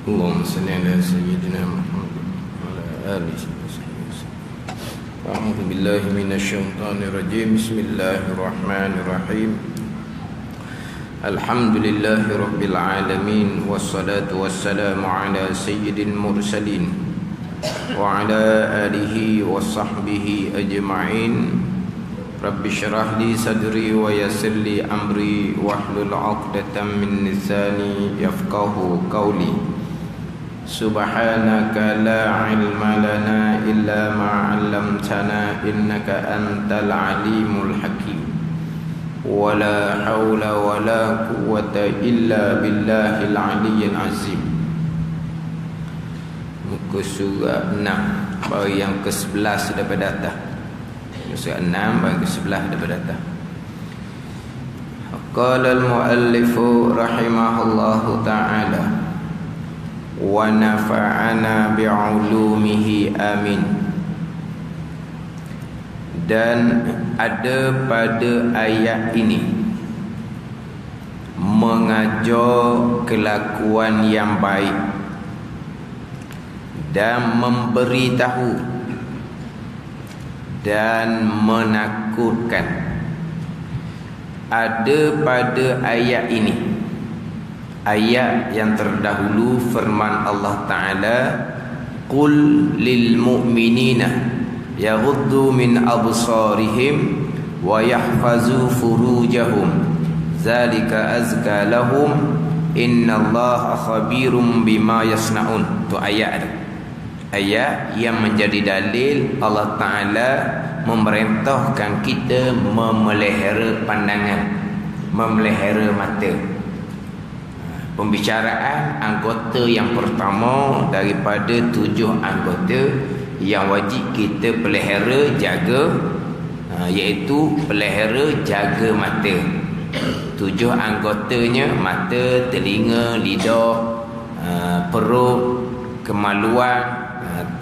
اللهم صل على سيدنا محمد وعلى آله وصحبه وسلم. أعوذ بالله من الشيطان الرجيم. بسم الله الرحمن الرحيم. الحمد لله رب العالمين والصلاة والسلام على سيد المرسلين وعلى آله وصحبه أجمعين. رب اشرح لي صدري ويسر لي أمري واحلل عقدة من لساني يفقهوا قولي. سبحانك لا علم لنا إلا ما علمتنا إنك أنت العليم الحكيم. ولا حول ولا قوة إلا بالله العلي العظيم. Muka surat 6 baru yang ke-11 daripada atas. Surat 6 baru ke-11 daripada atas. Qala al-muallif rahimahullahu ta'ala wa nafa'ana bi'ulumihi amin. Dan ada pada ayat ini mengajar kelakuan yang baik dan memberitahu dan menakutkan. Ada pada ayat ini, ayat yang terdahulu, firman Allah Ta'ala, qul lil mu'minina yaghuddu min absarihim wa yahfazu furujahum zalika azka lahum innallaha khabirum bima yasnaun. Tu ayat tu, ayat yang menjadi dalil Allah Ta'ala memerintahkan kita memelihara pandangan, memelihara mata. Pembicaraan anggota yang pertama daripada 7 anggota yang wajib kita pelihara, jaga, iaitu pelihara, jaga mata. 7 anggotanya: mata, telinga, lidah, perut, kemaluan,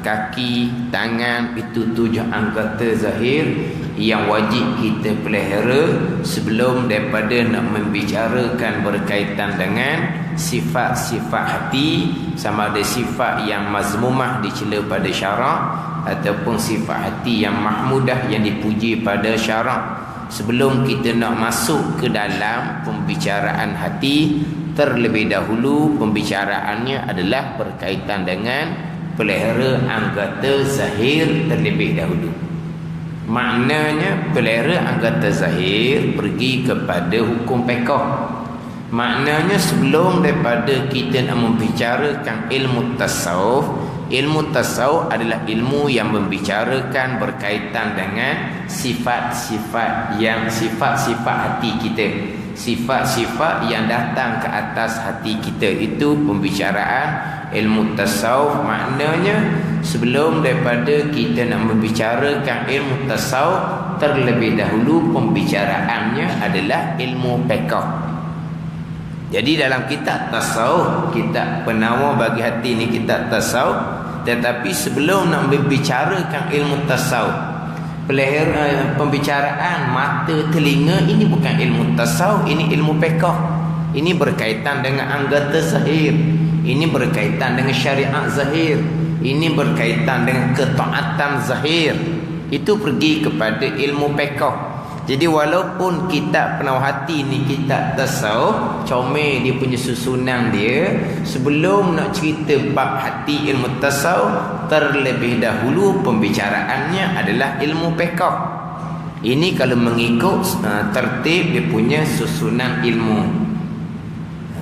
kaki, tangan. Itu 7 anggota zahir yang wajib kita pelihara sebelum daripada nak membicarakan berkaitan dengan sifat-sifat hati, sama ada sifat yang mazmumah dicela pada syarak ataupun sifat hati yang mahmudah yang dipuji pada syarak. Sebelum kita nak masuk ke dalam pembicaraan hati, terlebih dahulu pembicaraannya adalah berkaitan dengan pelihara anggota zahir terlebih dahulu. Maknanya pelihara anggota zahir pergi kepada hukum fiqh. Maknanya sebelum daripada kita nak membicarakan ilmu tasawuf, ilmu tasawuf adalah ilmu yang membicarakan berkaitan dengan sifat-sifat yang sifat-sifat hati kita, sifat-sifat yang datang ke atas hati kita. Itu pembicaraan ilmu tasawuf. Maknanya sebelum daripada kita nak membicarakan ilmu tasawuf, terlebih dahulu pembicaraannya adalah ilmu fiqh. Jadi dalam kitab tasawuf, kitab penawar bagi hati ni kitab tasawuf, tetapi sebelum nak membicarakan ilmu tasawuf, pelihara pembicaraan mata, telinga, ini bukan ilmu tasawuf, ini ilmu fiqh. Ini berkaitan dengan anggota zahir, ini berkaitan dengan syariat zahir, ini berkaitan dengan ketaatan zahir. Itu pergi kepada ilmu fiqh. Jadi walaupun kitab penawar hati ni kitab tasawuf, comel dia punya susunan dia, sebelum nak cerita bab hati ilmu tasawuf, terlebih dahulu pembicaraannya adalah ilmu fiqh. Ini kalau mengikut tertib dia punya susunan ilmu.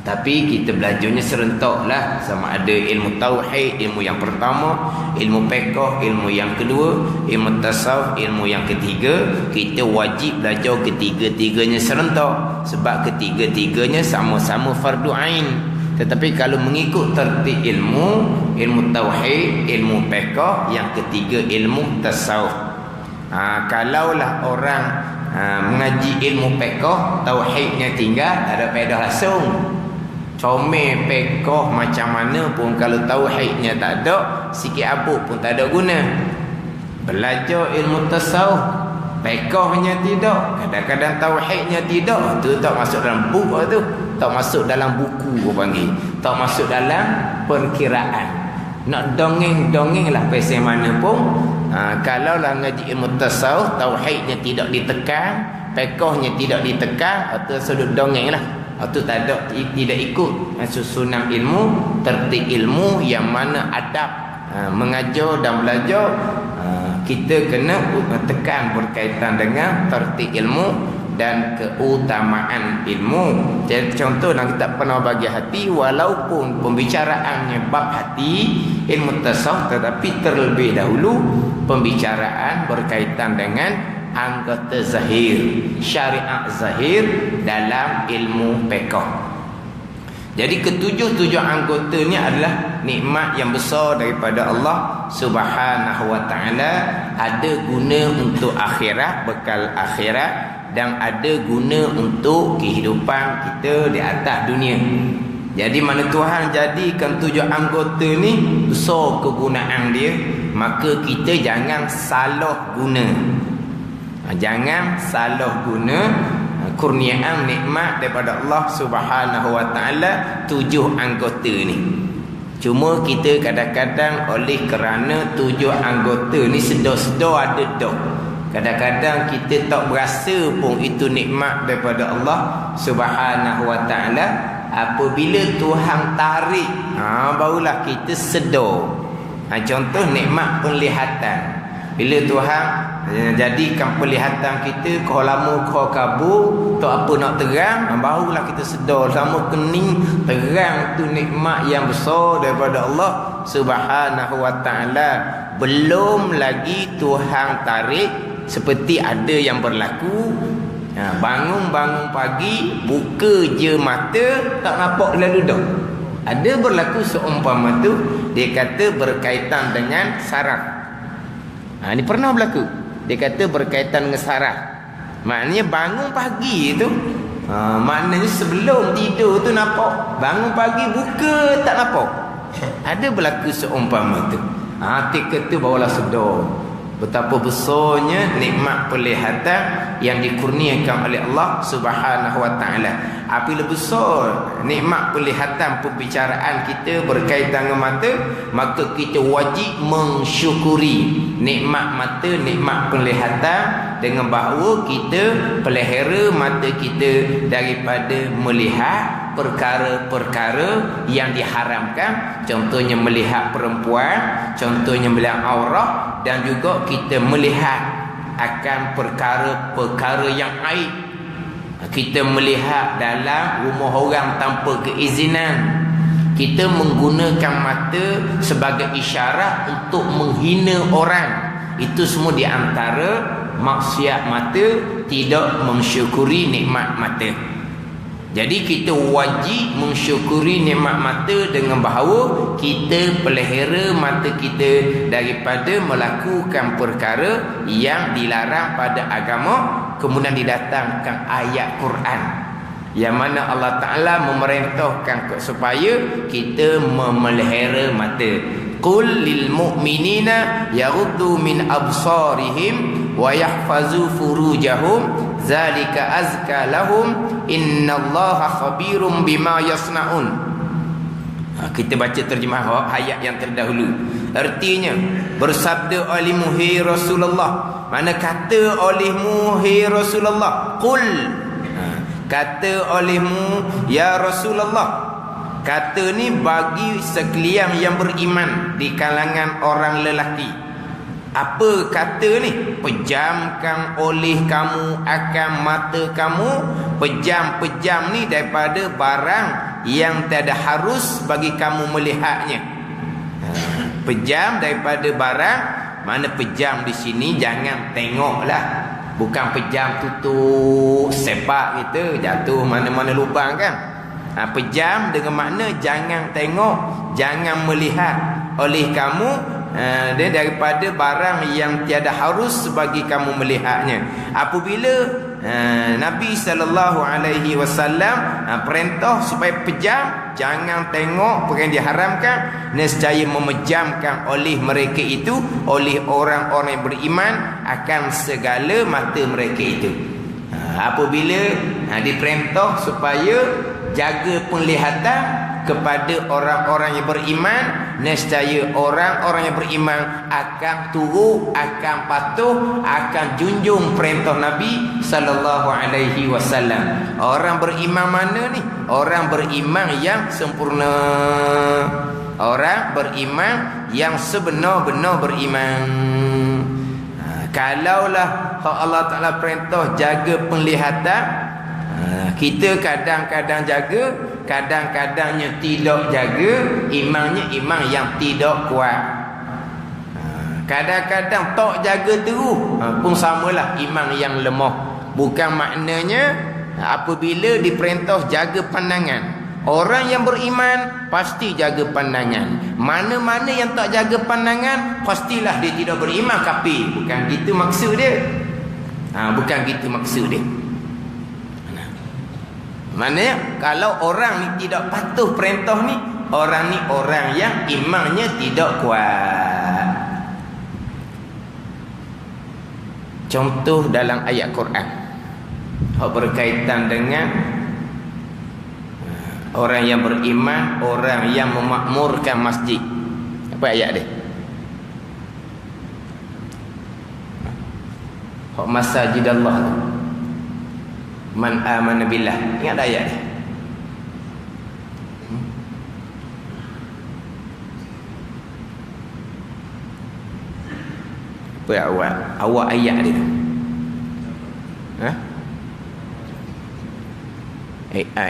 Tapi kita belajarnya serentak lah, sama ada ilmu tauhid, ilmu yang pertama, ilmu fiqh, ilmu yang kedua, ilmu tasawuf, ilmu yang ketiga. Kita wajib belajar ketiga-tiganya serentak, sebab ketiga-tiganya sama-sama fardu ain. Tetapi kalau mengikut tertib ilmu, ilmu tauhid, ilmu fiqh, yang ketiga ilmu tasawuf. Kalaulah orang mengaji ilmu fiqh, tauhidnya tinggal, ada faedah langsung. Comel fiqh macam mana pun, kalau tauhidnya tak ada, sikit abuk pun tak ada guna. Belajar ilmu tasawuf, fiqhnya tidak, kadang-kadang tauhidnya tidak, tu tak masuk dalam buku tu, tak masuk dalam buku orang panggil. tak masuk dalam perkiraan. Nak dongeng-dongeng lah pasal mana pun. Kalau lah ngaji ilmu tasawuf, tauhidnya tidak ditekan, fiqhnya tidak ditekan, atau sudut dongeng lah. Atau tidak ikut susunan ilmu, tertib ilmu yang mana adab mengajar dan belajar. Kita kena tekan berkaitan dengan tertib ilmu dan keutamaan ilmu. Jadi contoh yang kita pernah bagi hati, walaupun pembicaraannya bab hati ilmu tasawuf, tetapi terlebih dahulu pembicaraan berkaitan dengan anggota zahir, syariat zahir dalam ilmu fiqh. Jadi ketujuh anggota ni adalah nikmat yang besar daripada Allah Subhanahu wa taala. Ada guna untuk akhirat, bekal akhirat, dan ada guna untuk kehidupan kita di atas dunia. Jadi mana Tuhan jadikan 7 anggota ni besar kegunaan dia, maka kita jangan salah guna. Jangan salah guna kurniaan nikmat daripada Allah Subhanahu wa taala 7 anggota ni. Cuma kita kadang-kadang oleh kerana 7 anggota ni sedar-sedar ada dah. Kadang-kadang kita tak berasa pun itu nikmat daripada Allah Subhanahu wa taala. Apabila Tuhan tarik, barulah kita sedar. Contoh nikmat penglihatan. Bila Tuhan jadikan penglihatan kita kau lama kau kabur, tak apa nak terang, barulah kita sedar sama kening terang tu nikmat yang besar daripada Allah Subhanahu wa taala. Belum lagi Tuhan tarik, seperti ada yang berlaku, bangun pagi, buka je mata, tak nampak lalu dah. Ada berlaku seumpama tu, dia kata berkaitan dengan saraf. Ini pernah berlaku. Dia kata berkaitan dengan saraf. Maknanya bangun pagi tu, maknanya sebelum tidur tu nampak, bangun pagi buka tak nampak. Ada berlaku seumpama tu. Ketika tu barulah sedar betapa besarnya nikmat penglihatan yang dikurniakan oleh Allah Subhanahu wa taala. Apabila besar nikmat penglihatan pembicaraan kita berkaitan dengan mata, maka kita wajib mensyukuri nikmat mata, nikmat penglihatan, dengan bahawa kita pelihara mata kita daripada melihat perkara-perkara yang diharamkan. Contohnya melihat perempuan, contohnya melihat aurat, dan juga kita melihat akan perkara-perkara yang aib. Kita melihat dalam rumah orang tanpa keizinan. Kita menggunakan mata sebagai isyarat untuk menghina orang. Itu semua di antara maksiat mata, tidak mensyukuri nikmat mata. Jadi kita wajib mensyukuri nikmat mata dengan bahawa kita pelihara mata kita daripada melakukan perkara yang dilarang pada agama. Kemudian didatangkan ayat Quran yang mana Allah Ta'ala memerintahkan supaya kita memelihara mata. Qul lil mu'minina yaghuddu min absarihim wa yahfazu furujahum zalika azka lahum innallaha khabirum bima yasnaun. Kita baca terjemah ayat yang terdahulu. Artinya, bersabda olehmu hai Rasulullah, mana kata olehmu hai Rasulullah, qul, kata olehmu ya Rasulullah. Kata ni bagi sekalian yang beriman di kalangan orang lelaki. Apa kata ni? Pejamkan oleh kamu akan mata kamu. Pejam ni daripada barang yang tiada harus bagi kamu melihatnya. Pejam daripada barang. Mana pejam di sini jangan tengoklah. Bukan pejam tutup sepak kita, jatuh mana-mana lubang kan. Pejam dengan makna jangan tengok, jangan melihat oleh kamu dia daripada barang yang tiada harus bagi kamu melihatnya. Apabila Nabi SAW perintah supaya pejam, jangan tengok perkara yang diharamkan, nescaya memejamkan oleh mereka itu, oleh orang-orang yang beriman akan segala mata mereka itu. Apabila diperintah supaya jaga penglihatan, kepada orang-orang yang beriman, nescaya orang-orang yang beriman akan turut, akan patuh, akan junjung perintah Nabi sallallahu alaihi wasallam. Orang beriman mana ni? Orang beriman yang sempurna. Orang beriman yang sebenar-benar beriman. Kalaulah Allah Ta'ala perintah jaga penglihatan, kita kadang-kadang jaga, kadang-kadangnya tidak jaga, imannya iman yang tidak kuat. Kadang-kadang tak jaga terus, pun samalah iman yang lemah. Bukan maknanya apabila diperintah jaga pandangan, orang yang beriman pasti jaga pandangan. Mana-mana yang tak jaga pandangan, pastilah dia tidak beriman, kafir. Bukan gitu maksud dia. Bukan gitu maksud dia. Maknanya kalau orang ni tidak patuh perintah ni, orang ni orang yang imannya tidak kuat. Contoh dalam ayat Quran berkaitan dengan orang yang beriman, orang yang memakmurkan masjid. Apa ayat dia? Hak masajid Allah. Man amana billah. Ingat ayat dia? Apa awak ayat dia?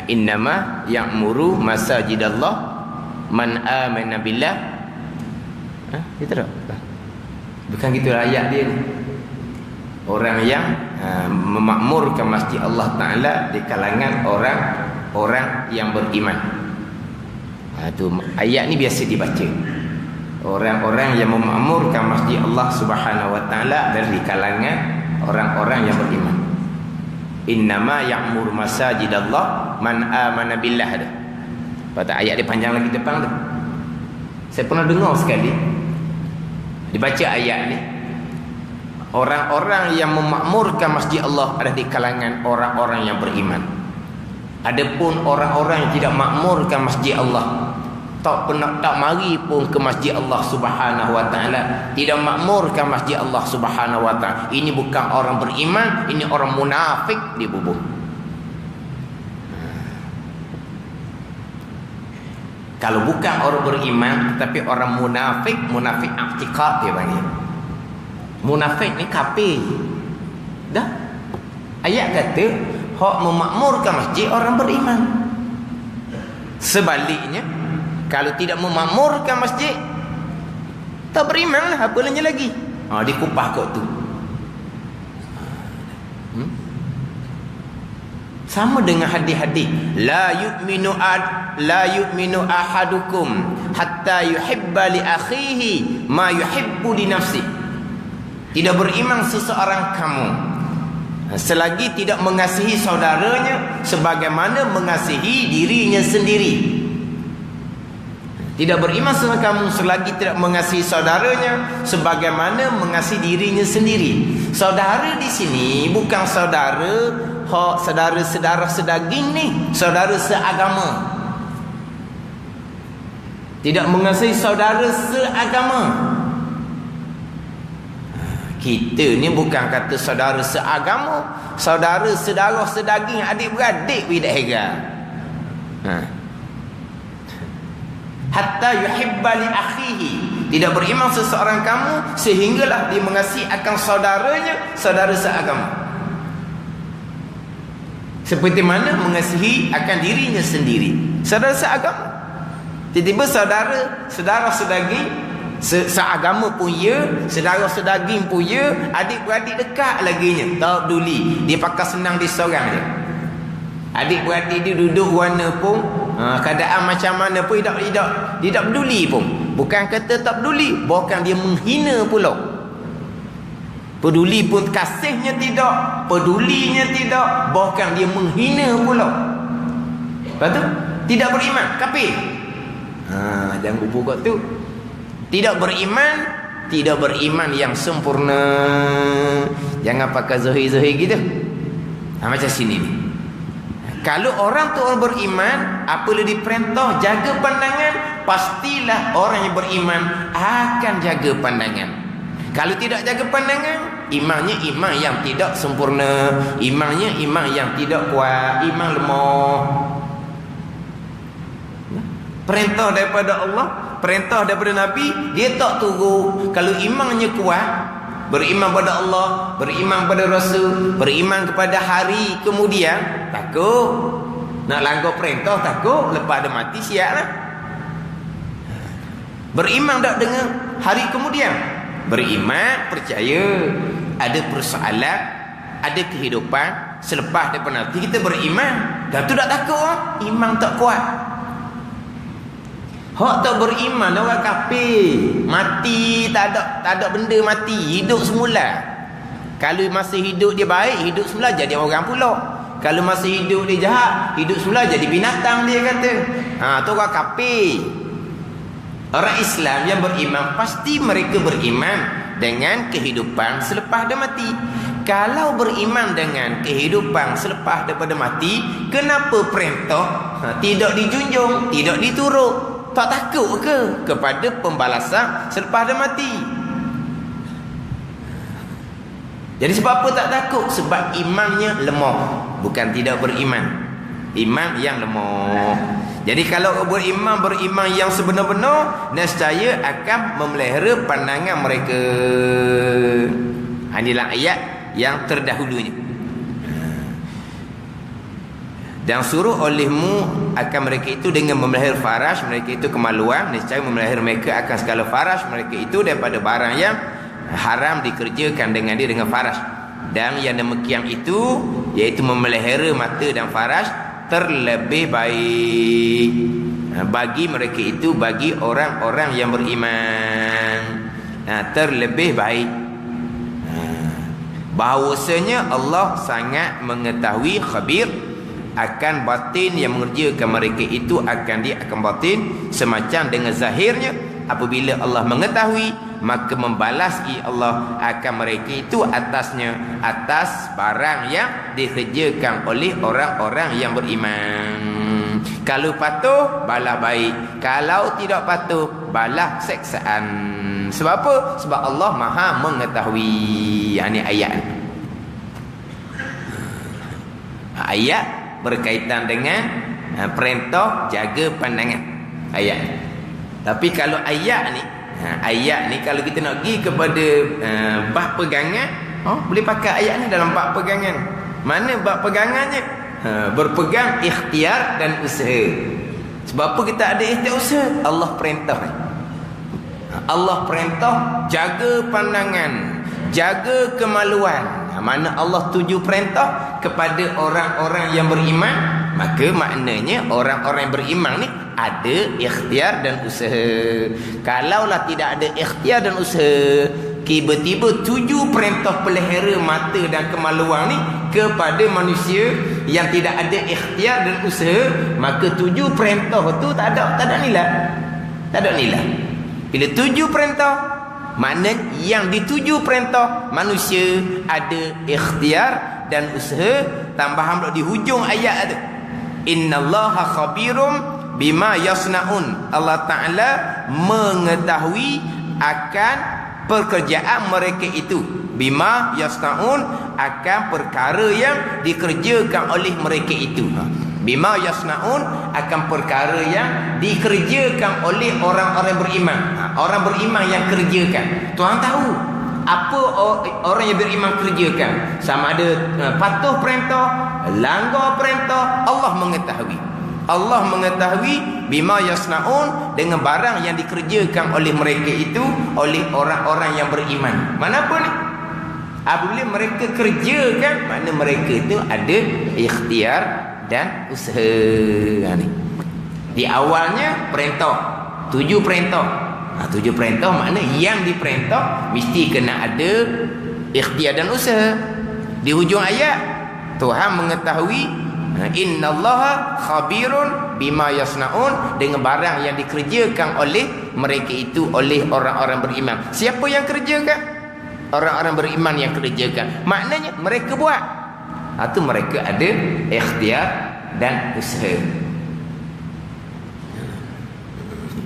Innama ya'muru masajidallah man amana billah. Gitu tak? Bukan gitu ayat dia ni. Orang yang memakmurkan masjid Allah Ta'ala di kalangan orang yang beriman. Tu ayat ni biasa dibaca. Orang-orang yang memakmurkan masjid Allah Subhanahu Wa Ta'ala dari kalangan orang-orang yang beriman. Innama ya'mur masajidallah man amana billah dah. Pada ayat dia panjang lagi depan tu. Saya pernah dengar sekali dibaca ayat ni. Orang-orang yang memakmurkan masjid Allah ada di kalangan orang-orang yang beriman. Adapun orang-orang yang tidak makmurkan masjid Allah, tak mari pun ke masjid Allah Subhanahu Wa Ta'ala, tidak makmurkan masjid Allah Subhanahu Wa Ta'ala, ini bukan orang beriman, ini orang munafik di bubur. Kalau bukan orang beriman tetapi orang munafik, munafik i'tiqad dia panggil. Munafik ni kafir. Dah. Ayat kata hak memakmurkan masjid orang beriman. Sebaliknya, kalau tidak memakmurkan masjid, tak beriman lah, apa lagi. Dikupah kot tu. Sama dengan hadis-hadis, la yu'minu ahadukum hatta yuhibba li akhihi ma yuhibbu li nafsi. Tidak beriman seseorang kamu selagi tidak mengasihi saudaranya sebagaimana mengasihi dirinya sendiri. Tidak beriman seseorang kamu selagi tidak mengasihi saudaranya sebagaimana mengasihi dirinya sendiri. Saudara di sini bukan saudara saudara sedaging ni, saudara seagama. Tidak mengasihi saudara seagama. Kita ni bukan kata saudara seagama, saudara sedaging, adik-beradik tidak heran. Hatta yuhibba li akhihi. Tidak beriman seseorang kamu sehinggalah dia mengasihi akan saudaranya, saudara seagama. Seperti mana mengasihi akan dirinya sendiri, saudara seagama. Tiba-tiba saudara sedaging seagama pun ya, saudara sedaging pun ya, adik-beradik dekat laginya, tak peduli. Dia pakai senang dia seorang je. Adik-beradik dia duduk warna pun, keadaan macam mana pun tidak peduli pun. Bukan kata tak peduli, bahkan dia menghina pula. Peduli pun kasihnya tidak, pedulinya tidak, bahkan dia menghina pula. Lepas tu tidak beriman, kafir. Jangan lupa kat tu. Tidak beriman yang sempurna. Jangan pakai zahir-zahir gitu. Macam sini ni. Kalau orang tu orang beriman, apabila diperintah jaga pandangan, pastilah orang yang beriman akan jaga pandangan. Kalau tidak jaga pandangan, imannya iman yang tidak sempurna, imannya iman yang tidak kuat, iman lemah. Perintah daripada Allah, perintah daripada Nabi, dia tak tunggu. Kalau imannya kuat, beriman pada Allah, beriman pada Rasul, beriman kepada hari kemudian, takut nak langgar perintah, takut lepas ada mati siaplah. Beriman tak dengan hari kemudian, beriman percaya ada persoalan, ada kehidupan selepas daripada nanti, kita beriman. Dan tu tak takut, iman tak kuat. Hak tak beriman orang kafir, mati tak ada benda mati, hidup semula. Kalau masih hidup dia baik, hidup semula jadi orang pula. Kalau masih hidup dia jahat, hidup semula jadi binatang, dia kata. Tu orang kafir. Orang Islam yang beriman pasti mereka beriman dengan kehidupan selepas dia mati. Kalau beriman dengan kehidupan selepas daripada mati, kenapa perintah tidak dijunjung, tidak diturut? Tak takut ke kepada pembalasan selepas dia mati? Jadi sebab apa tak takut? Sebab imannya lemah, bukan tidak beriman. Iman yang lemah. Jadi kalau beriman yang sebenar-benar, nescaya akan memelihara pandangan mereka. Inilah ayat yang terdahulunya. Dan suruh olehmu akan mereka itu dengan memelihara faraj mereka itu kemaluan, niscaya memelihara mereka akan segala faraj mereka itu daripada barang yang haram dikerjakan dengan dia dengan faraj. Dan yang demikian itu, iaitu memelihara mata dan faraj, terlebih baik bagi mereka itu, bagi orang-orang yang beriman. Terlebih baik. Bahawasanya Allah sangat mengetahui, khabir akan batin yang mengerjakan mereka itu, akan batin semacam dengan zahirnya. Apabila Allah mengetahui, maka membalasi Allah akan mereka itu atasnya, atas barang yang dikerjakan oleh orang-orang yang beriman. Kalau patuh, balas baik. Kalau tidak patuh, balas seksaan. Sebab apa? Sebab Allah Maha mengetahui. Ini ayat. Ayat berkaitan dengan perintah jaga pandangan, ayat. Tapi kalau ayat ni kalau kita nak pergi kepada bab pegangan, boleh pakai ayat ni dalam bab pegangan. Mana bab pegangannya? Berpegang, ikhtiar dan usaha. Sebab apa kita ada ikhtiar usaha? Allah perintah. Allah perintah jaga pandangan, jaga kemaluan. Mana Allah tuju perintah kepada orang-orang yang beriman, maka maknanya orang-orang yang beriman ni ada ikhtiar dan usaha. Kalaulah tidak ada ikhtiar dan usaha, tiba-tiba tuju perintah pelihara mata dan kemaluan ni kepada manusia yang tidak ada ikhtiar dan usaha, maka tuju perintah tu tak ada nilai. Tak ada nilai. Bila tuju perintah, maknanya yang dituju perintah manusia ada ikhtiar dan usaha. Tambahan di hujung ayat tu, innallaha khabirum bima yasnaun. Allah Ta'ala mengetahui akan pekerjaan mereka itu. Bima yasnaun, akan perkara yang dikerjakan oleh mereka itu. Bima yasnaun, akan perkara yang dikerjakan oleh orang-orang beriman. Orang beriman yang kerjakan. Tuhan tahu apa orang yang beriman kerjakan. Sama ada patuh perintah, langgar perintah, Allah mengetahui. Allah mengetahui bima yasnaun, dengan barang yang dikerjakan oleh mereka itu, oleh orang-orang yang beriman. Mana pun apabila mereka kerjakan, makna mereka itu ada ikhtiar dan usaha. Ni di awalnya perintah, tuju perintah. Tuju perintah makna yang diperintah mesti kena ada ikhtiar dan usaha. Di hujung ayat, Tuhan mengetahui, innallaha khabirun bima yasnaun, dengan barang yang dikerjakan oleh mereka itu, oleh orang-orang beriman. Siapa yang kerjakan? Orang-orang beriman yang kerjakan. Maknanya mereka buat. Itu mereka ada ikhtiar dan usaha.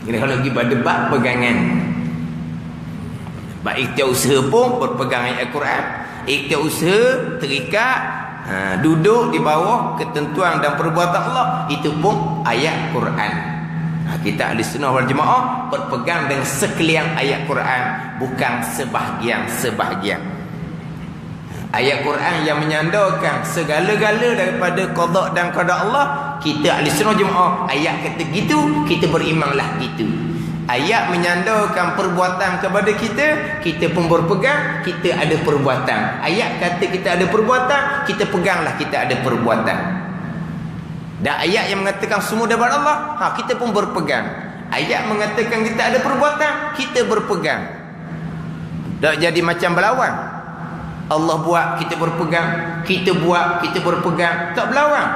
Jadi kalau pergi pada bab pegangan, bab ikhtiar usaha pun berpegang ayat Al-Quran. Ikhtiar usaha terikat, duduk di bawah ketentuan dan perbuatan Allah, itu pun ayat Quran. Kita ahli sunnah wal jemaah berpegang dengan sekalian ayat Quran, bukan sebahagian. Ayat Quran yang menyandarkan segala-gala daripada qada dan qada Allah, kita ahli sunnah jemaah ayat kata gitu, kita berimanlah gitu. Ayat menyandarkan perbuatan kepada kita, kita pun berpegang kita ada perbuatan. Ayat kata kita ada perbuatan, kita peganglah kita ada perbuatan. Dan ayat yang mengatakan semua daripada Allah, kita pun berpegang. Ayat mengatakan kita ada perbuatan, kita berpegang. Tak jadi macam berlawan. Allah buat, kita berpegang. Kita buat, kita berpegang. Tak berlawan.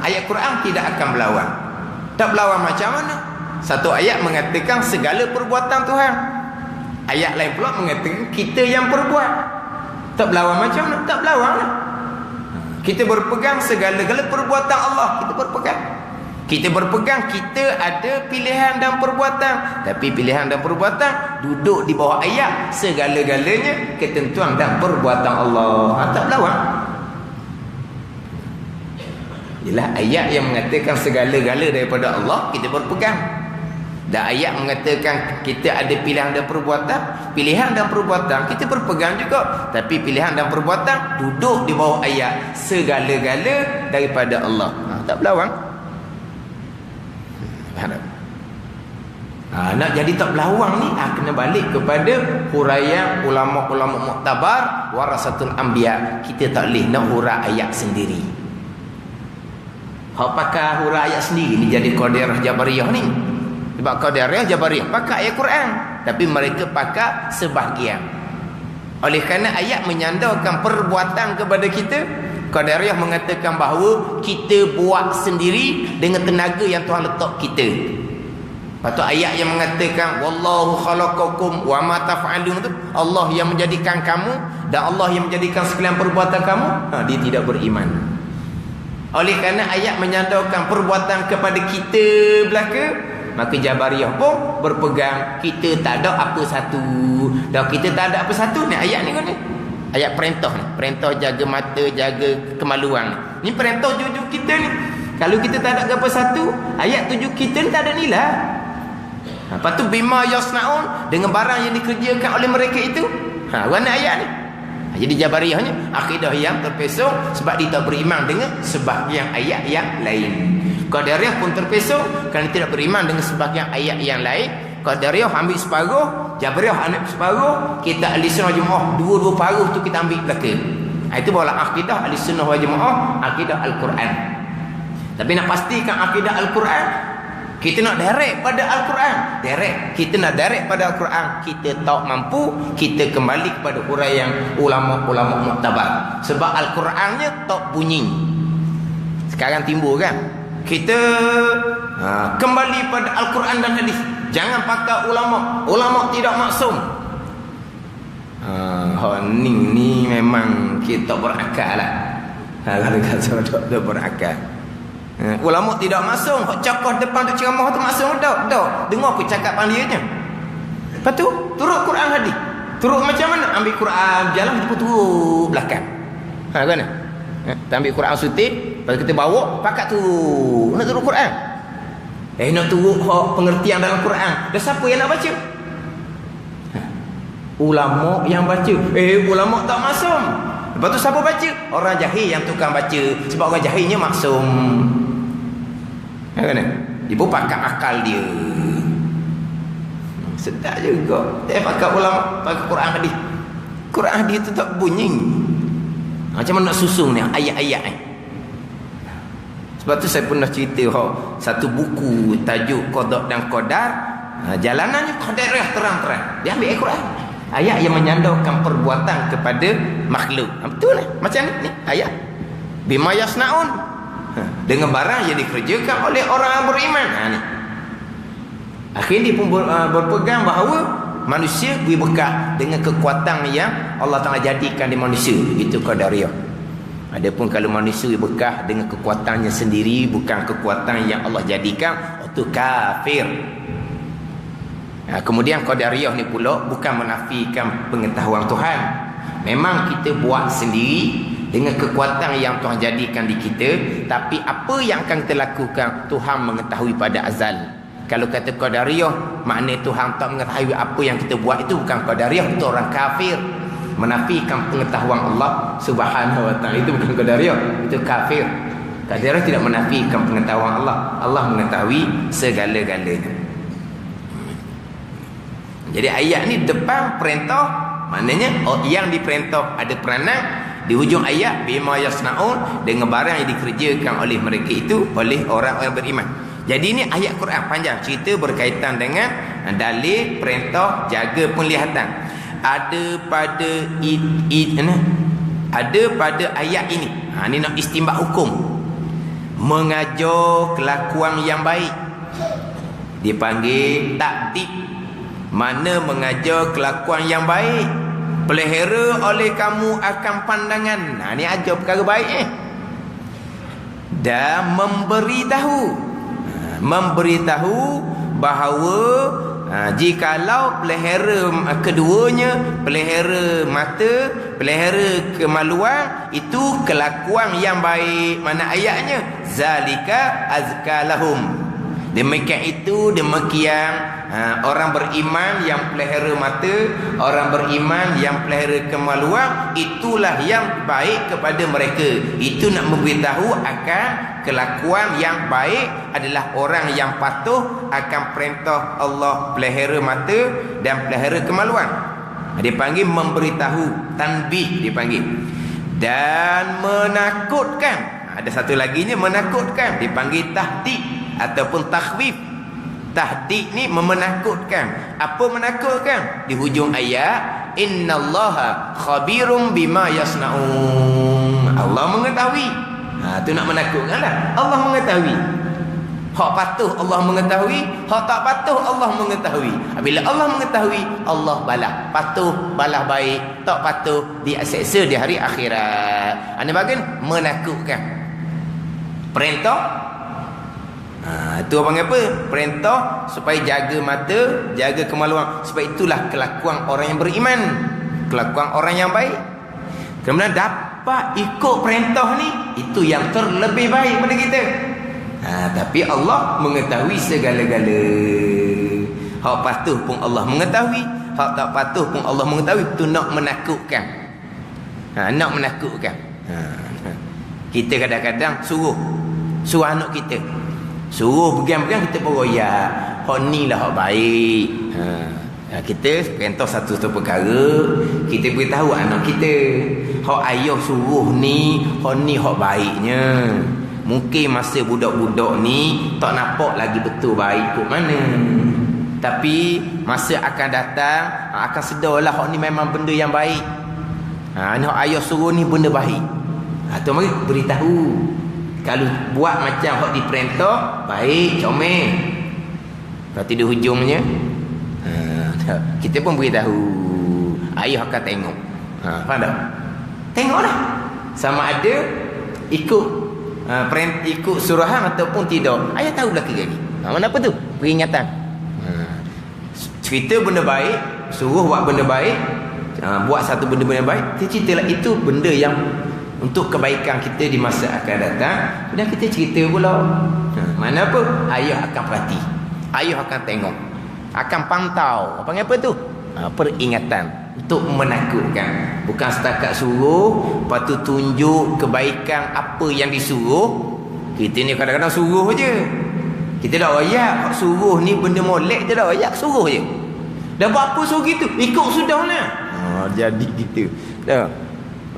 Ayat Quran tidak akan berlawan. Tak berlawan macam mana? Satu ayat mengatakan segala perbuatan Tuhan. Ayat lain pula mengatakan kita yang perbuat. Tak berlawan macam mana? Tak berlawan lah. Kita berpegang segala-gala perbuatan Allah. Kita berpegang. Kita berpegang, kita ada pilihan dan perbuatan. Tapi pilihan dan perbuatan duduk di bawah ayat segala-galanya ketentuan dan perbuatan Allah. Tak berlawan. Ialah ayat yang mengatakan segala-gala daripada Allah, kita berpegang. Dan ayat mengatakan kita ada pilihan dan perbuatan. Pilihan dan perbuatan kita berpegang juga. Tapi pilihan dan perbuatan duduk di bawah ayat segala-gala daripada Allah. Tak berlawan. Nak jadi tak berlawan ni, kena balik kepada huraian ulama-ulama muktabar warasatul anbiya. Kita tak boleh nak hurai ayat sendiri. Hak pakai hurai ayat sendiri ni jadi Qadiriyah Jabariyah ni. Sebab Qadiriyah Jabariyah pakai ayat Quran, tapi mereka pakai sebahagian. Oleh kerana ayat menyandarkan perbuatan kepada kita, Qadiriyah mengatakan bahawa kita buat sendiri dengan tenaga yang Tuhan letak kita. Lepas tu ayat yang mengatakan wallahu khalaqakum wa ma taf'alun, tu Allah yang menjadikan kamu dan Allah yang menjadikan sekalian perbuatan kamu, dia tidak beriman. Oleh kerana ayat menyandarkan perbuatan kepada kita belaka, maka Jabariyah pun berpegang kita tak ada apa satu. Dan kita tak ada apa satu ni ayat ni kan ni. Ayat perintah ni, perintah jaga mata, jaga kemaluan ni. Ni perintah tuju kita ni. Kalau kita tak ada apa satu, ayat tuju kita ni tak ada nilai. Lepas tu bima yasnaun, dengan barang yang dikerjakan oleh mereka itu. Mana ayat ni? Jadi Jabariyahnya akidah yang terpesong sebab dia tak beriman dengan sebahagian ayat yang lain. Qadariyah pun terpesong kerana tidak beriman dengan sebahagian ayat yang lain. Qadariyah ambil separuh, Jabariyah ambil separuh, kita ahli sunnah jemaah dua-dua paruh tu kita ambil belaka. Itu barulah akidah ahli sunnah wal jemaah, akidah Al-Quran. Tapi nak pastikan akidah Al-Quran, kita nak direct pada Al-Quran, kita nak direct pada Al-Quran, kita tak mampu, kita kembali kepada huraian ulama-ulama muktabar. Sebab Al-Qurannya tak bunyi. Sekarang timbul kan, kita kembali pada Al-Quran dan hadis. Jangan pakai ulama. Ulama tidak maksum. Ni memang kita berakal lah. Kalau kata tak berakal. Ulama tidak maksum. Hak cakap depan tu ceramah tu maksum tak? Dengar aku cakapan dia je. Lepas tu turut Quran hadis. Turut macam mana? Ambil Quran jalan kita turut belakang. Kan? Kita ambil Quran sutih, lepas kita bawa pakat tu. Nak turut Quran. Nak turut pengertian dalam Quran. Dan siapa yang nak baca? Ulama yang baca. Ulama tak maksum. Lepas tu siapa baca? Orang jahil yang tukang baca. Sebab orang jahilnya maksum. Kan? Dia pun pakai akal dia. Sedap juga. Dia pakai ulama, pakai Quran hadis. Quran hadis tu tak bunyi. Macam mana nak susun ni ayat-ayat ni? Sebab tu saya pernah cerita satu buku tajuk Qada dan Qadar. Jalanannya Qadariyah terang-terang. Dia ambil Al-Quran. Ayat yang menyandarkan perbuatan kepada makhluk. Betul lah. Macam ni ayat. Bima yasnaun. Dengan barang yang dikerjakan oleh orang yang beriman. Ni. Akhirnya dia pun berpegang bahawa manusia dibekal dengan kekuatan yang Allah Ta'ala jadikan di manusia. Itu Qadariyah. Adapun kalau manusia bekah dengan kekuatannya sendiri, bukan kekuatan yang Allah jadikan, itu kafir. Kemudian Qadariyah ni pula bukan menafikan pengetahuan Tuhan. Memang kita buat sendiri dengan kekuatan yang Tuhan jadikan di kita, tapi apa yang akan kita lakukan Tuhan mengetahui pada azal. Kalau kata Qadariyah, makna Tuhan tak mengetahui apa yang kita buat, itu bukan Qadariyah, itu orang kafir. Menafikan pengetahuan Allah Subhanahu wa taala, itu bukan Qadariyah, itu kafir. Qadariyah tidak menafikan pengetahuan Allah. Allah mengetahui segala-galanya. Jadi ayat ni depan perintah, maknanya yang diperintah ada peranan. Di hujung ayat, bima yasnaun, dengan barang yang dikerjakan oleh mereka itu, oleh orang-orang beriman. Jadi ini ayat Quran panjang, cerita berkaitan dengan dalil perintah jaga penglihatan. Ada pada ayat ini, ini nak istinbat hukum, mengajar kelakuan yang baik, dipanggil takdib. Mana mengajar kelakuan yang baik, pelihara oleh kamu akan pandangan. Ni ajar perkara baik dan memberitahu bahawa jikalau pelihara keduanya, pelihara mata, pelihara kemaluan, itu kelakuan yang baik. Mana ayatnya? Zalika azka lahum. Demikian itu, demikian orang beriman yang pelihara mata, orang beriman yang pelihara kemaluan, itulah yang baik kepada mereka. Itu nak memberitahu akan kelakuan yang baik adalah orang yang patuh akan perintah Allah, pelihara mata dan pelihara kemaluan. Dia panggil memberitahu, tanbih dipanggil. Dan menakutkan. Ada satu laginya menakutkan, dipanggil tahdid ataupun takhwif. Tahdid ni menakutkan. Apa menakutkan? Di hujung ayat, innallaha khabirum bima yasnaun. Allah mengetahui. Tu nak menakutkan lah. Allah mengetahui. Hak patuh Allah mengetahui, hak tak patuh Allah mengetahui. Bila Allah mengetahui, Allah balas. Patuh balas baik, tak patuh dia seksa di hari akhirat. Ini bagian menakutkan. Perintah, itu apa panggil apa? Perintah supaya jaga mata, jaga kemaluan. Sebab itulah kelakuan orang yang beriman, kelakuan orang yang baik. Kemudian dapat ikut perintah ni, itu yang terlebih baik pada kita. Tapi Allah mengetahui segala-gala. Hak patuh pun Allah mengetahui, hak tak patuh pun Allah mengetahui. Itu nak menakutkan. Nak menakutkan. Kita kadang-kadang suruh anak kita, suruh pegang-pegang, kita beroyak. Hak ni lah hak baik. Kita perintah satu perkara, kita beritahu anak kita, hak ayah suruh ni hak baiknya. Mungkin masa budak-budak ni tak nampak lagi betul baik kot mana, tapi masa akan datang akan sedarlah hak ni memang benda yang baik. Hak ayah suruh ni benda baik. Tu mari beritahu. Kalau buat macam hak diperintah, baik, comel. Berarti di hujungnya kita pun beritahu, ayah akan tengok. Faham tak? Tengoklah sama ada ikut ikut surahan ataupun tidak. Ayah tahu belakang ni. Mana apa tu? Peringatan. Cerita benda baik, suruh buat benda baik, buat satu benda-benda baik, ceritalah itu benda yang untuk kebaikan kita di masa akan datang. Kemudian kita cerita pula. Mana apa? Ayah akan perhati, ayah akan tengok, akan pantau. Apa apa tu? Peringatan untuk menakutkan. Bukan setakat suruh, lepas tu tunjuk kebaikan apa yang disuruh. Kita ni kadang-kadang suruh je. Kita dah royak, suruh ni benda molek je dah royak, suruh je. Dah buat apa suruh gitu? Ikut sudah lah. Jadi gitu. Dah.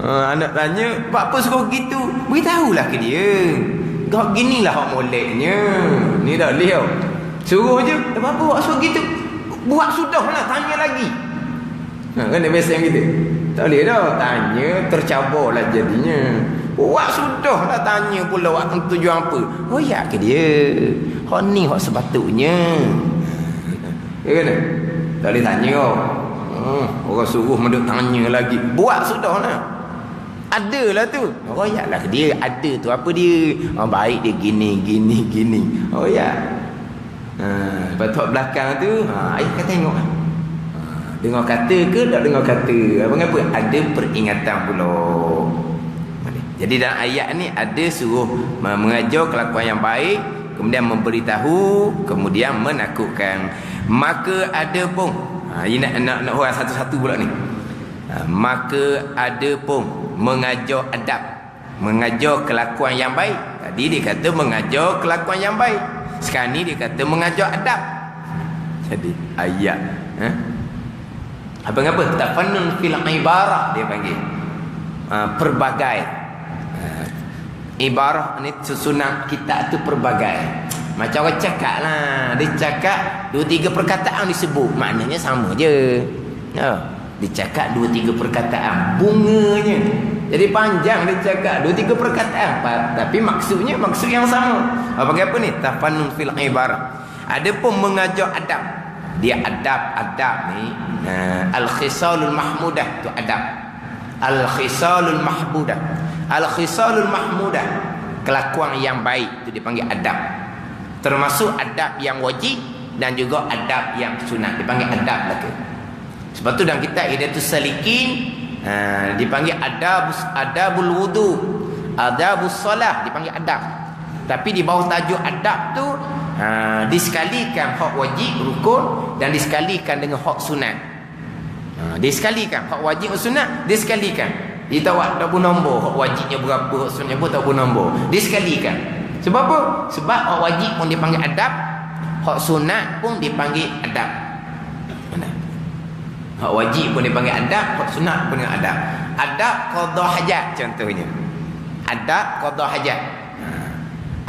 Anak tanya, buat apa suruh gitu? Beritahulah ke dia. Kau ginilah hak moleknya. Ni dah liau. Suruh je, dah buat apa buat suruh gitu? Buat sudah lah, tanya lagi. Kan dia biasa yang gitu. Tak boleh dah tanya, tercabar lah jadinya. Buat sudah lah, tanya pula tujuan apa. Oh ya ke dia, hak ni hak sepatutnya. Ya kan? Tak boleh tanya. Orang suruh menduk tanya lagi. Buat sudah lah. Adalah tu. Royak lah dia ada tu. Apa dia? Baik dia gini. Royak. Lepas tu belakang tu, ayah kata tengok. Dengar kata ke tak dengar kata? Apa? Ada peringatan pula. Jadi dalam ayat ni ada suruh mengajar kelakuan yang baik, kemudian memberitahu, kemudian menakutkan. Maka ada pun, ini nak orang satu-satu pula ni. Maka ada pun mengajar adab, mengajar kelakuan yang baik. Tadi dia kata mengajar kelakuan yang baik, sekarang ni dia kata mengajar adab. Jadi ayat apa tafannun fil ibarah dia panggil, perbagai. Ibarah ni susunan kita tu perbagai. Macam orang cakap lah, dia cakap 2-3 perkataan disebut, maknanya sama je. Dia cakap 2-3 perkataan, bunganya jadi panjang. Dia cakap 2-3 perkataan, tapi maksudnya maksud yang sama. Apa ni? Tafannun fil ibarah. Ada pun mengajar adab. Dia adab ni al-khisalul mahmudah tu adab. Al-khisalul mahmudah. Al-khisalul mahmudah, kelakuan yang baik itu dipanggil adab. Termasuk adab yang wajib dan juga adab yang sunat dipanggil adab lagi. Sebab tu dalam kitab Hidayatus Salikin dipanggil adabul wudu, adabus solah dipanggil adab. Tapi di bawah tajuk adab tu disekalikan hak wajib rukun dan disekalikan dengan hak sunat. Disekalikan hak wajib sunat, disekalikan. Dia tak pun nombor hak wajibnya berapa, hak sunatnya pun tak pun nombor. Disekalikan. Sebab apa? Sebab hak wajib pun dipanggil adab, hak sunat pun dipanggil adab. Hak wajib pun dipanggil adab, hak sunat pun dipanggil adab. Adab qada hajat contohnya. Adab qada hajat.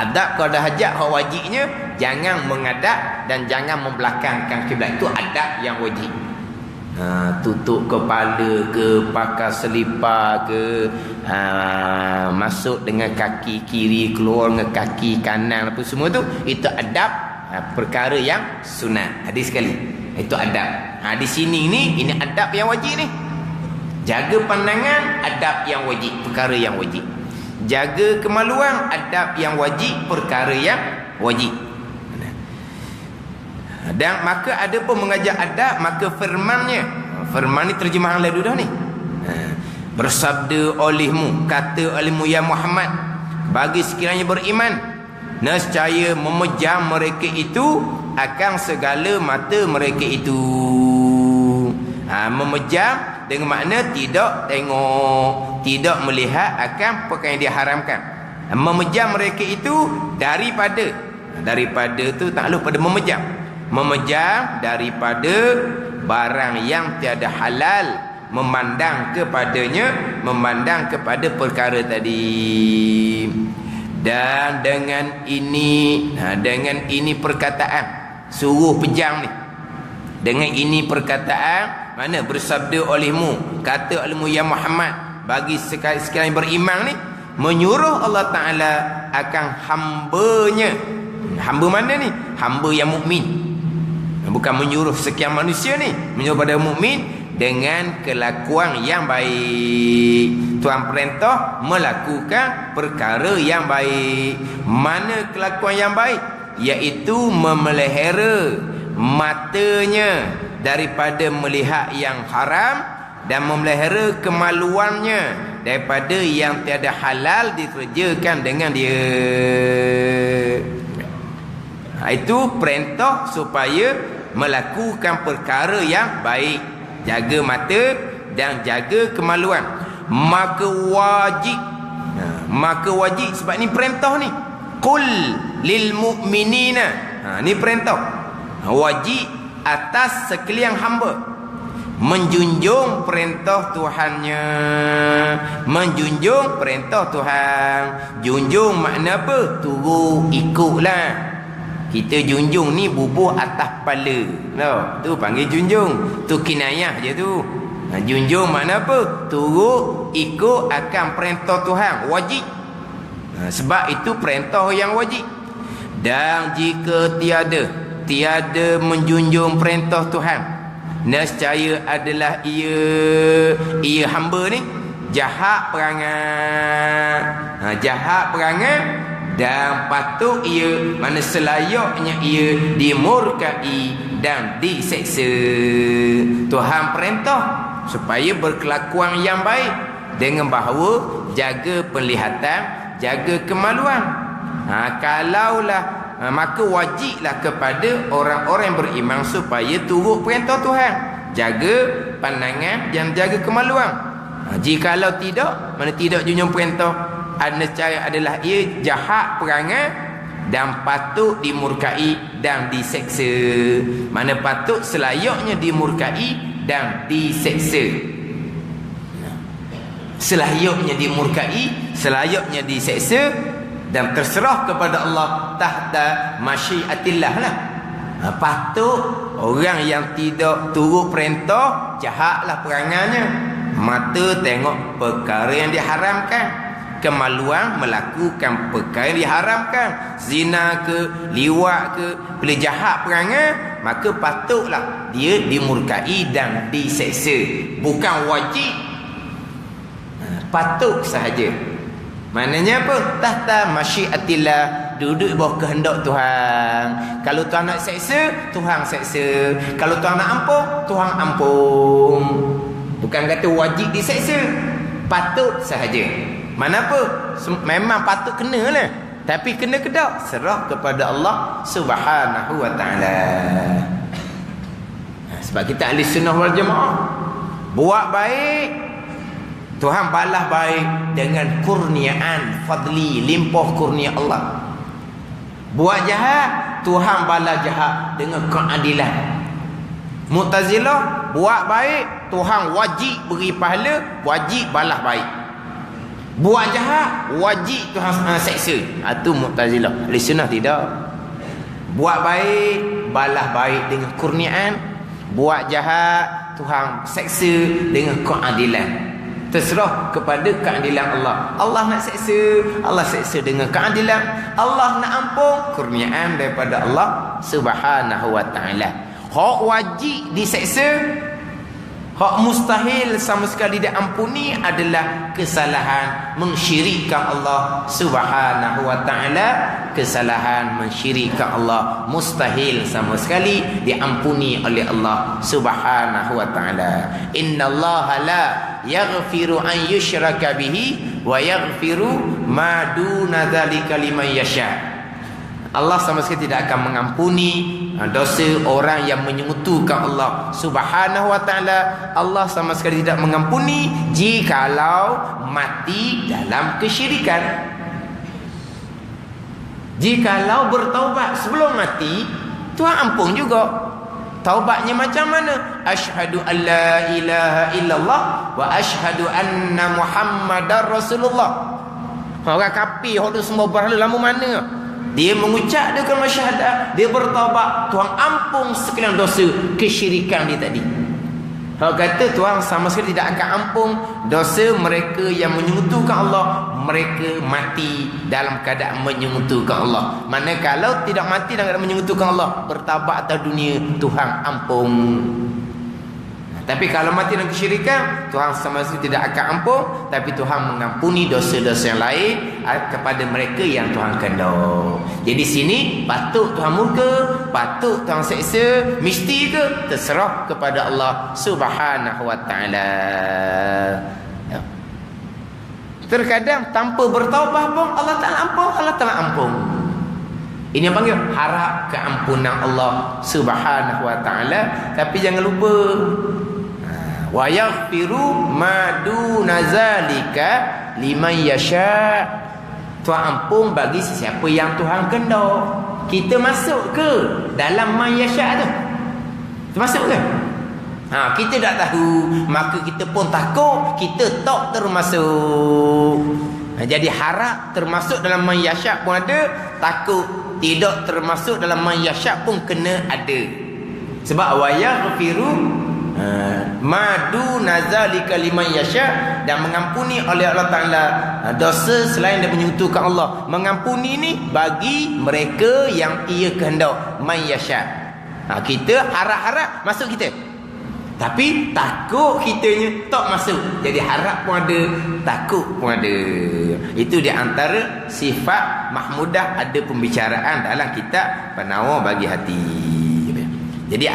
Adab qada hajat hak wajibnya jangan mengadap dan jangan membelakangkan kiblat. Itu adab yang wajib. Tutup kepala ke, pakai selipar ke, masuk dengan kaki kiri, keluar dengan kaki kanan, apa semua tu, itu adab perkara yang sunat. Hadis sekali itu adab. Di sini ni ini adab yang wajib ni. Jaga pandangan, adab yang wajib, perkara yang wajib. Jaga kemaluan, adab yang wajib, perkara yang wajib. Dan maka ada pun mengajar adab, maka firmannya, firman ni terjemahan lalu dah ni, bersabda olehmu, kata olehmu ya Muhammad, bagi sekiranya beriman, nescaya memejam mereka itu akan segala mata mereka itu. Memejam dengan makna tidak tengok, tidak melihat akan perkara yang diharamkan. Memejam mereka itu daripada tu takluk pada memejam daripada barang yang tiada halal, memandang kepada perkara tadi. Dan dengan ini perkataan suruh pejam ni, dengan ini perkataan mana bersabda olehmu, kata olehmu ya Muhammad, bagi sekalian beriman ni, menyuruh Allah Ta'ala akan hambanya. Hamba mana ni? Hamba yang mukmin. Bukan menyuruh sekian manusia ni, menyuruh pada mukmin dengan kelakuan yang baik. Tuhan perintah melakukan perkara yang baik. Mana kelakuan yang baik? Iaitu memelihara matanya daripada melihat yang haram dan memelihara kemaluannya daripada yang tiada halal dikerjakan dengan dia. Itu perintah supaya melakukan perkara yang baik, jaga mata dan jaga kemaluan. Maka wajib sebab ni perintah ni, qul lil mu'minina, ni perintah wajib atas sekalian hamba menjunjung perintah Tuhannya. Menjunjung perintah Tuhan. Junjung makna apa? Turut ikutlah. Kita junjung ni bubuh atas kepala. Tu panggil junjung. Tu kinayah je tu. Junjung makna apa? Turut ikut akan perintah Tuhan. Wajib. Sebab itu perintah yang wajib. Dan jika tiada menjunjung perintah Tuhan, nescaya adalah ia hamba ni jahat perangai. Jahat perangai dan patut ia, mana selayaknya ia dimurkai dan diseksa. Tuhan perintah supaya berkelakuan yang baik dengan bahawa jaga penglihatan, jaga kemaluan. Kalaulah maka wajiblah kepada orang-orang yang beriman supaya turut perintah Tuhan, jaga pandangan dan jaga kemaluan. Jikalau tidak, mana tidak junjung perintah, ada cara adalah ia jahat perangai dan patut dimurkai dan diseksa. Mana patut selayaknya dimurkai dan diseksa. Selayaknya dimurkai, selayaknya diseksa, dan terserah kepada Allah tahta masyiatillah lah. Patut orang yang tidak turut perintah, jahatlah perangainya. Mata tengok perkara yang diharamkan, kemaluan melakukan perkara yang diharamkan, zina ke, liwat ke, bila jahat perangai, maka patutlah dia dimurkai dan diseksa. Bukan wajib, patut sahaja. Maknanya apa? Tahta masyiatillah, duduk bawah kehendak Tuhan. Kalau Tuhan nak seksa, Tuhan seksa. Kalau Tuhan nak ampun, Tuhan ampun. Bukan kata wajib diseksa, patut sahaja. Mana apa? Memang patut kena lah. Tapi kena ke tak? Serah kepada Allah Subhanahu wa ta'ala. Sebab kita ahli sunnah wal jamaah, buat baik, Tuhan balas baik dengan kurniaan fadli, limpah kurnia Allah. Buat jahat, Tuhan balas jahat dengan keadilan. Mu'tazilah buat baik, Tuhan wajib beri pahala, wajib balas baik. Buat jahat, wajib Tuhan seksa. Itu Mu'tazilah. Ahli sunnah tidak. Buat baik, balas baik dengan kurniaan. Buat jahat, Tuhan seksa dengan keadilan. Terserah kepada keadilan Allah. Allah nak seksa, Allah seksa dengan keadilan. Allah nak ampun, kurniaan daripada Allah Subhanahu wa ta'ala. Hak wajib diseksa, hak mustahil sama sekali diampuni adalah kesalahan mensyirikkan Allah Subhanahu wa ta'ala. Kesalahan mensyirikkan Allah mustahil sama sekali diampuni oleh Allah Subhanahu wa ta'ala. Innallaha la yaghfiru an yushraka bihi wa yaghfiru ma duna dzalika liman yasha. Allah sama sekali tidak akan mengampuni dosa orang yang menyekutukan Allah Subhanahu wa ta'ala. Allah sama sekali tidak mengampuni jikalau mati dalam kesyirikan. Jikalau bertaubat sebelum mati, Tuhan ampun juga. Taubatnya macam mana? Asyhadu an la ilaha illallah wa asyhadu anna Muhammadar Rasulullah. Orang kafir hok semua berhala lama mana? Dia mengucap dia kalimah syahadat, dia bertaubat, Tuhan ampun sekalian dosa kesyirikan dia tadi. Kalau kata Tuhan sama sekali tidak akan ampun dosa mereka yang menyekutukan Allah, mereka mati dalam keadaan menyekutukan Allah. Manakala tidak mati dalam keadaan menyekutukan Allah, bertaubat atas dunia, Tuhan ampun. Tapi kalau mati dalam kesyirikan, Tuhan sama sekali tidak akan ampun, tapi Tuhan mengampuni dosa-dosa yang lain kepada mereka yang Tuhan kehendaki. Jadi sini patut Tuhan murka, patut Tuhan seksa, mesti ke? Terserah kepada Allah Subhanahu wa ta'ala. Ya. Terkadang tanpa bertaubat pun Allah Ta'ala ampun, Allah Ta'ala ampun. Ini yang panggil harap keampunan Allah Subhanahu wa ta'ala. Tapi jangan lupa, wa yaghfiru ma duna zalika liman yasha. Tuhan ampun bagi sesiapa yang Tuhan kehendaki. Kita masuk ke dalam man yasha tu? Termasuk ke? Kita tak tahu, maka kita pun takut kita tak termasuk. Jadi harap termasuk dalam man yasha pun ada, takut tidak termasuk dalam man yasha pun kena ada. Sebab wa yaghfiru madu nazalika liman yasha, dan mengampuni oleh Allah Ta'ala dosa selain daripada menyekutukan Allah. Mengampuni ni bagi mereka yang ia kehendak, man yasha. Kita harap-harap masuk kita. Tapi takut kitanya tak masuk. Jadi harap pun ada, takut pun ada. Itu di antara sifat mahmudah, ada pembicaraan dalam kitab Penawar Bagi Hati. Jadi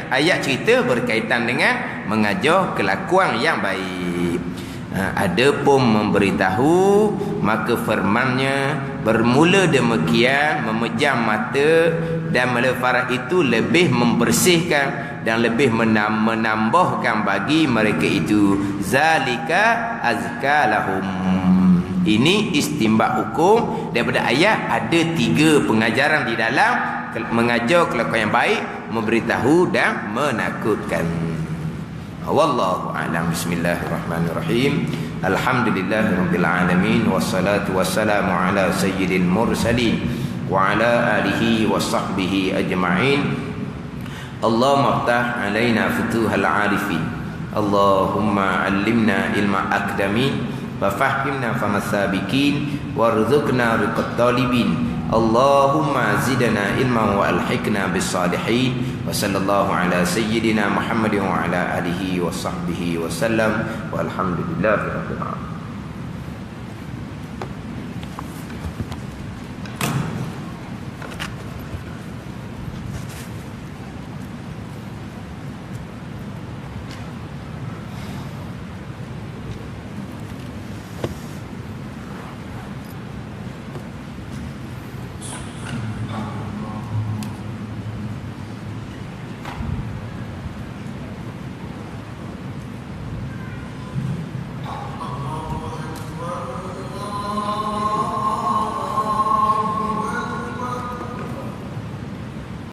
ayat cerita berkaitan dengan mengajar kelakuan yang baik. Ada pun memberitahu, maka firmannya bermula demikian, memejam mata dan melefarat itu lebih membersihkan dan lebih menambahkan bagi mereka itu. Zalika azka lahum. Ini istinbat hukum daripada ayat. Ada 3 pengajaran di dalam mengajar kelakuan yang baik, memberitahu dan menakutkan. Wallahu a'lam. Bismillahirrahmanirrahim. Alhamdulillahirabbil alamin wassalatu wassalamu ala sayyidil mursalin wa ala alihi wa sahbihi ajma'in. Allahumma aftah alaina futuhal arifin. Allahumma allimna ilma aqdamin wa fahimna famasabikin warzuqna riqat talibin. Allahumma zidna ilman wa alhiqna bis salihin. Wa sallallahu ala sayyidina Muhammadin wa ala alihi wa sahbihi wa sallam. Walhamdulillahi rabbil alamin.